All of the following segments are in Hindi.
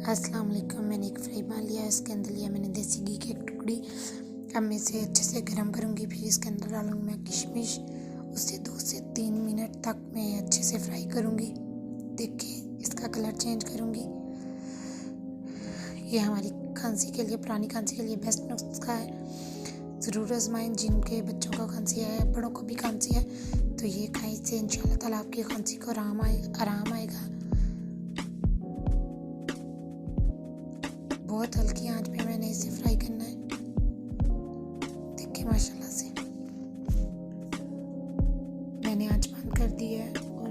अस्सलाम वालेकुम। मैंने एक फ्राई पैन लिया, इसके अंदर लिया मैंने देसी घी की एक टुकड़ी। अब मैं इसे अच्छे से गर्म करूँगी, फिर इसके अंदर डालूँगी मैं किशमिश। उसे 2 से 3 मिनट तक मैं अच्छे से फ्राई करूँगी। देखिए इसका कलर चेंज करूँगी। ये हमारी खांसी के लिए, पुरानी खांसी के लिए बेस्ट नुस्खा है। ज़रूर आजमाएं। जिनके बच्चों को खांसी है, बड़ों को भी खांसी है, तो ये खाएं। इससे इंशाल्लाह ताला आपकी खांसी को आराम आएगा। बहुत हल्की आंच पे मैंने इसे फ्राई करना है। देखिए माशाल्लाह से मैंने आंच बंद कर दी है और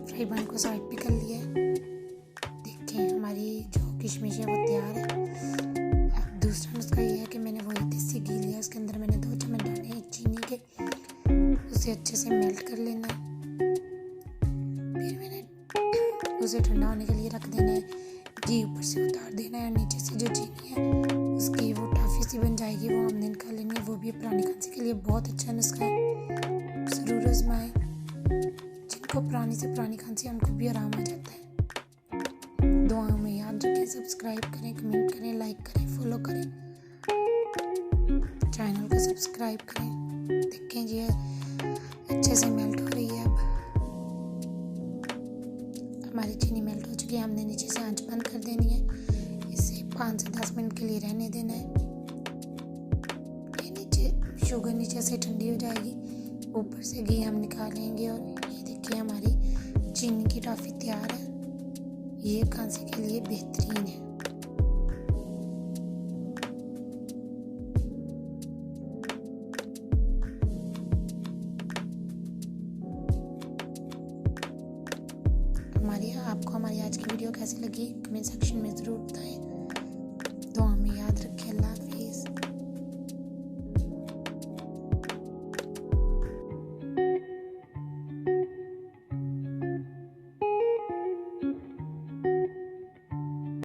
फ्राई पैन को साइड पे कर लिया है। देखिए हमारी जो किशमिश है वो तैयार है। अब दूसरा नुस्खा ये है कि मैंने वही देसी घी लिया, इसके अंदर मैंने 2 चम्मच डाले हैं चीनी के। उसे अच्छे से मेल्ट कर लेना है। फिर मैंने उसे ठंडा होने के लिए रख देना है। घी ऊपर से उतार देना है, नीचे से जो चीनी है उसकी वो टॉफ़ी सी बन जाएगी, वो हमने निकाल लेनी है। वो भी पुरानी खांसी के लिए बहुत अच्छा नुस्खा है, ज़रूर आजमाएं। जिनको पुरानी से पुरानी खांसी है उनको भी आराम आ जाता है। दुआ में याद रखें। सब्सक्राइब करें, कमेंट करें, लाइक करें, फॉलो करें, चैनल को सब्सक्राइब करें। देखें जी अच्छे से मेल्ट हो रही है। अब हमारी चीनी मेल्ट हो चुकी है। हमने नीचे से आंच बंद कर देनी है। इसे 5 से 10 मिनट के लिए रहने देना है। ये शुगर नीचे से ठंडी हो जाएगी। ऊपर से घी हम निकालेंगे और ये देखिए हमारी चीनी की टॉफ़ी तैयार है। ये खांसी के लिए बेहतरीन है। आपको हमारी आज की वीडियो कैसी लगी कमेंट सेक्शन में ज़रूर बताएं। दुआ में याद रखें।